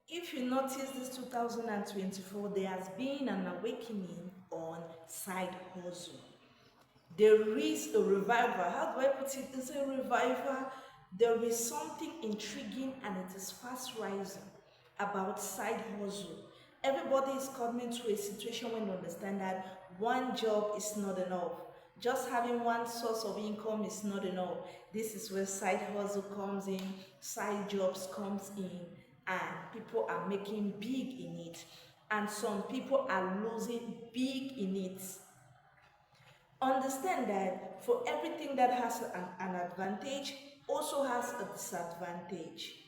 If you notice this 2024, there has been an awakening on side hustle. There is a revival. How do I put it? It's a revival. There is something intriguing and it is fast rising about side hustle. Everybody is coming to a situation when you understand that one job is not enough. Just having one source of income is not enough. This is where side hustle comes in, side jobs comes in, and people are making big in it. And some people are losing big in it. Understand that for everything that has an advantage also has a disadvantage.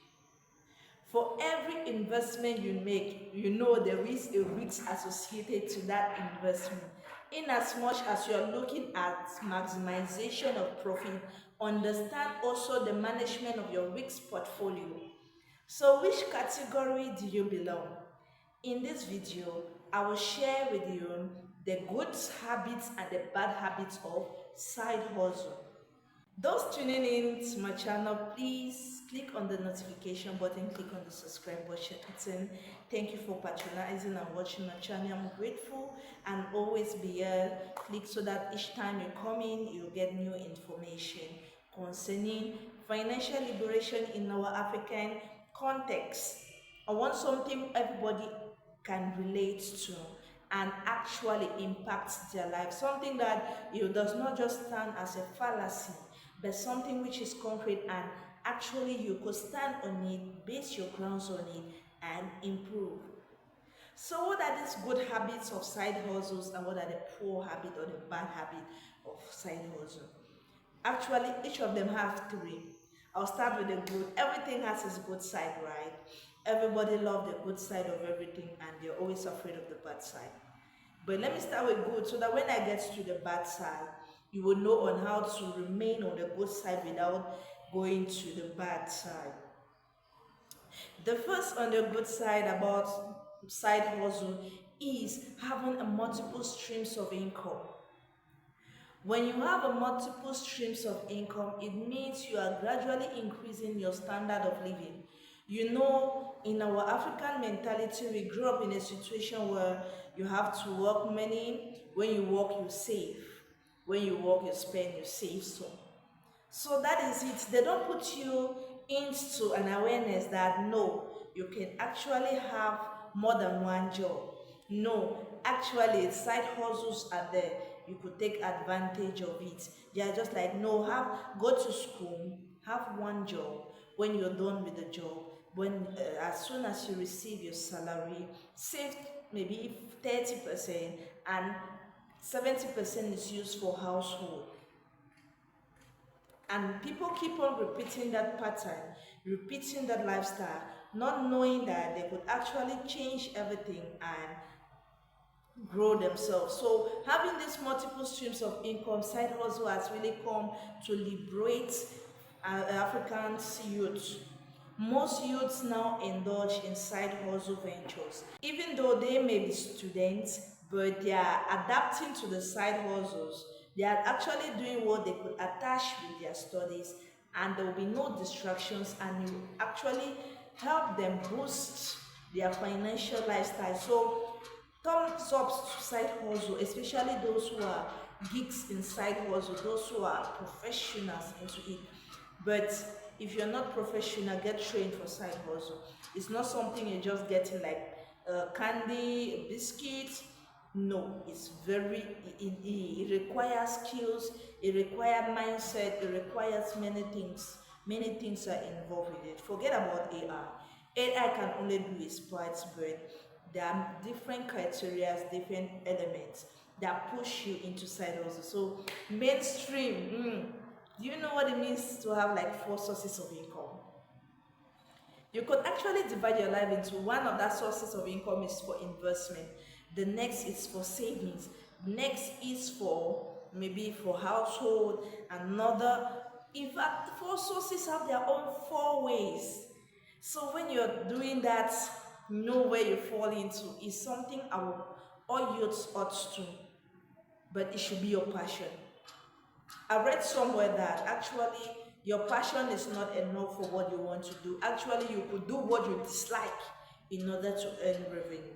For every investment you make, you know there is a risk associated to that investment. In as much as you are looking at maximization of profit, understand also the management of your risk portfolio. So which category do you belong? In this video, I will share with you the good habits and the bad habits of side hustle. Those tuning in to my channel, please click on the notification button, click on the subscribe button. Thank you for patronizing and watching my channel. I'm grateful and always be here. Click so that each time you come in, you get new information concerning financial liberation in our African context. I want something everybody can relate to and actually impact their life. Something that does not just stand as a fallacy, but something which is concrete and actually you could stand on it, base your grounds on it, and improve. So what are these good habits of side hustles and what are the poor habit or the bad habit of side hustle? Actually, each of them have three. I'll start with the good. Everything has its good side, right? Everybody loves the good side of everything and they're always afraid of the bad side. But let me start with good so that when I get to the bad side, you will know on how to remain on the good side without going to the bad side. The first on the good side about side hustle is having a multiple streams of income. When you have a multiple streams of income, it means you are gradually increasing your standard of living. You know, in our African mentality, we grew up in a situation where you have to work many. When you work, you save. When you work, you spend, you save some. So that is it. They don't put you into an awareness that no, you can actually have more than one job. No, actually, side hustles are there. You could take advantage of it. They are just like, no, go to school, have one job. When you're done with the job, as soon as you receive your salary, save maybe 30% and 70% is used for household. And people keep on repeating that pattern, repeating that lifestyle, not knowing that they could actually change everything and grow themselves. So having these multiple streams of income, side hustle has really come to liberate African youth. Most youths now indulge in side hustle ventures. Even though they may be students, but they are adapting to the side hustles. They are actually doing what they could attach with their studies, and there will be no distractions, and you actually help them boost their financial lifestyle. So thumbs up to side hustle, especially those who are geeks in side hustle, those who are professionals into it. But if you're not professional, get trained for side hustle. It's not something you're just getting like candy, a biscuit. No, it's it requires skills, it requires mindset, it requires many things. Many things are involved with it. Forget about AI. AI can only do its parts, but there are different criteria, different elements that push you into side hustle. So mainstream, do you know what it means to have like four sources of income? You could actually divide your life into one of that sources of income is for investment. The next is for savings. Next is for maybe for household. Another, in fact, four sources have their own four ways. So when you're doing that, know where you fall into is something all youths ought to, but it should be your passion. I read somewhere that actually your passion is not enough for what you want to do. Actually, you could do what you dislike. in order to earn revenue.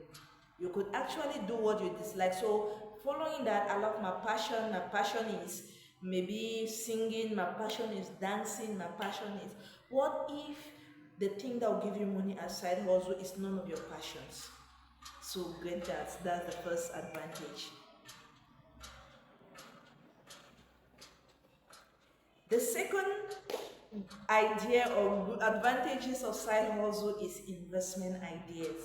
You could actually do what you dislike. So following that, I love my passion. My passion is maybe singing, my passion is dancing, my passion is, what if the thing that will give you money as side hustle is none of your passions? So get that. That's the first advantage. The second idea or advantages of side hustle is investment ideas.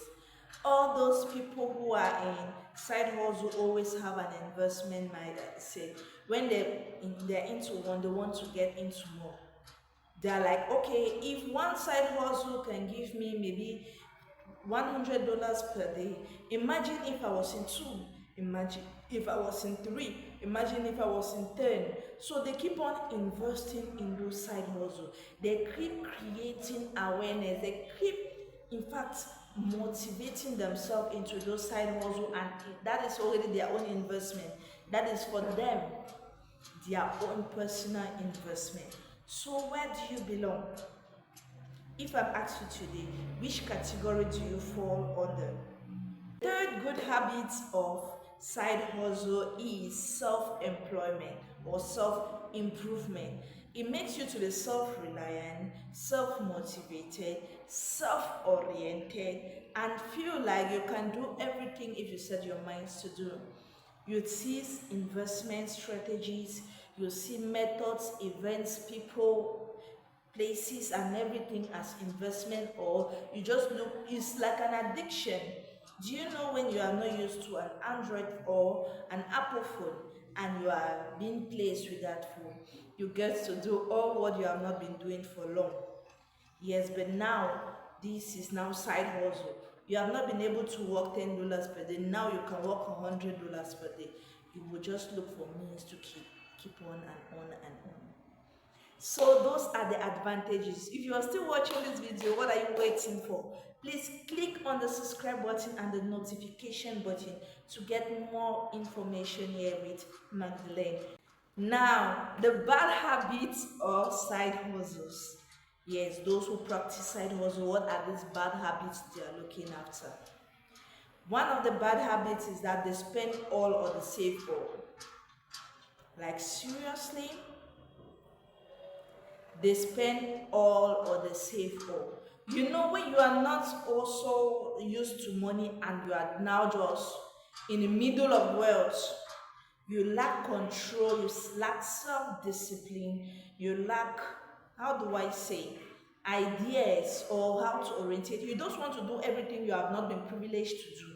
All those people who are in side hustle always have an investment mindset. Say when they're into one, they want to get into more. They're like, okay, if one side hustle can give me maybe $100 per day, imagine if I was in two, imagine if I was in three, imagine if I was in 10. So they keep on investing in those side hustles. They keep creating awareness, they keep, in fact, motivating themselves into those side hustles, and that is already their own investment. That is for them, their own personal investment. So where do you belong? If I'm asked you today, which category do you fall under? Third good habit of side hustle is self-employment or self-improvement. It makes you to be self-reliant, self-motivated, self-oriented, and feel like you can do everything if you set your minds to do. You see investment strategies, you see methods, events, people, places and everything as investment, or you just look, it's like an addiction. Do you know when you are not used to an Android or an Apple phone and you are being placed with that phone, you get to do all what you have not been doing for long? Yes, but now this is now side hustle. You have not been able to work $10 per day. Now you can work $100 per day. You will just look for means to keep on and on and on. So those are the advantages. If you are still watching this video, what are you waiting for? Please click on the subscribe button and the notification button to get more information here with Magdalene. Now, the bad habits of side hustles. Yes, those who practice side hustle, what are these bad habits they are looking after? One of the bad habits is that they spend all or they save all. Like seriously? They spend all or they save all. You know, when you are not also used to money and you are now just in the middle of wealth, you lack control, you lack self-discipline, you lack, how do I say, ideas or how to orientate. You don't want to do everything you have not been privileged to do.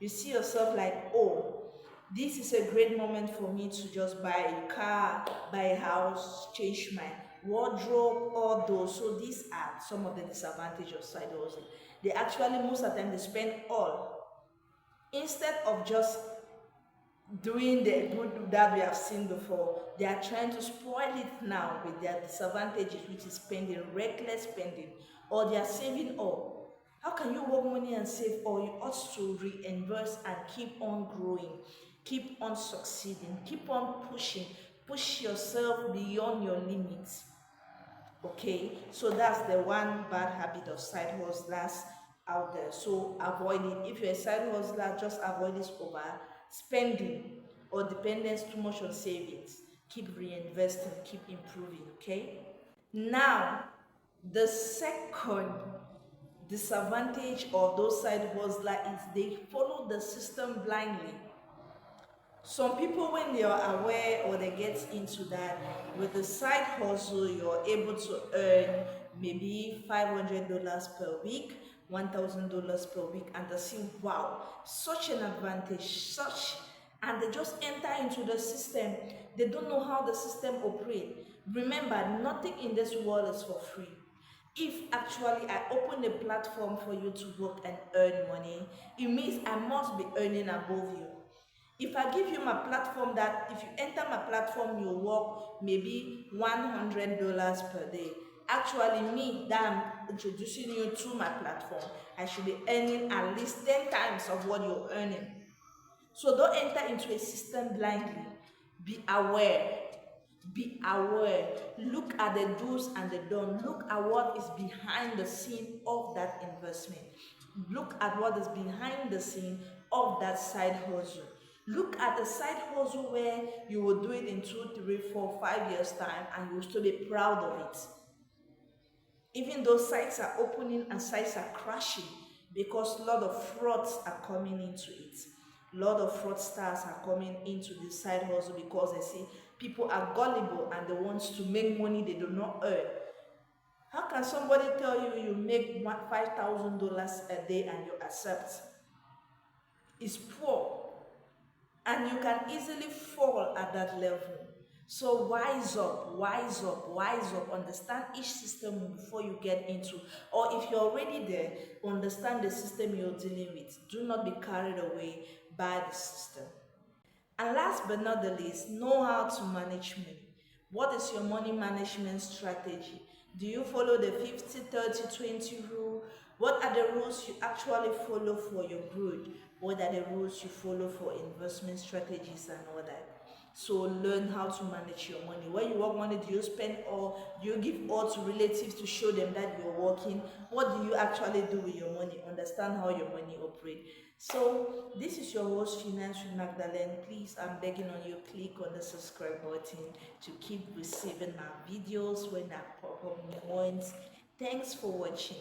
You see yourself like, oh, this is a great moment for me to just buy a car, buy a house, change my wardrobe, all those. So these are some of the disadvantages of side hustle. They actually, most of the time, they spend all instead of just doing the good that we have seen before. They are trying to spoil it now with their disadvantages, which is spending, reckless spending, or they are saving all. How can you work money and save all? You ought to reinvest and keep on growing, keep on succeeding, keep on pushing, push yourself beyond your limits. Okay, so that's the one bad habit of side hustlers out there. So avoid it. If you're a side hustler, just avoid this over spending or dependence too much on savings. Keep reinvesting, keep improving. Okay, now the second disadvantage of those side hustlers is they follow the system blindly. Some people, when they are aware or they get into that, with the side hustle, you're able to earn maybe $500 per week, $1,000 per week, and they see, wow, such an advantage, such, and they just enter into the system. They don't know how the system operates. Remember, nothing in this world is for free. If actually I open a platform for you to work and earn money, it means I must be earning above you. If I give you my platform, that if you enter my platform, you work maybe $100 per day. Actually, me that I'm introducing you to my platform, I should be earning at least 10 times of what you're earning. So don't enter into a system blindly. Be aware. Be aware. Look at the do's and the don'ts. Look at what is behind the scene of that investment. Look at what is behind the scene of that side hustle. Look at the side hustle where you will do it in 2, 3, 4, 5 years time and you will still be proud of it. Even though sites are opening and sites are crashing because a lot of frauds are coming into it. A lot of fraudsters are coming into the side hustle because they see people are gullible and they want to make money they do not earn. How can somebody tell you you make $5,000 a day and you accept? It's poor, and you can easily fall at that level. So wise up, wise up, wise up. Understand each system before you get into, or if you're already there, understand the system you're dealing with. Do not be carried away by the system. And last but not the least, know how to manage money. What is your money management strategy? Do you follow the 50-30-20 rule? What are the rules you actually follow for your growth? What are the rules you follow for investment strategies and all that? So learn how to manage your money. When you work money, do you spend all? Do you give all to relatives to show them that you're working? What do you actually do with your money? Understand how your money operates. So this is your host Finance with Magdalene. Please, I'm begging on you, click on the subscribe button to keep receiving my videos when I pop up new ones. Thanks for watching.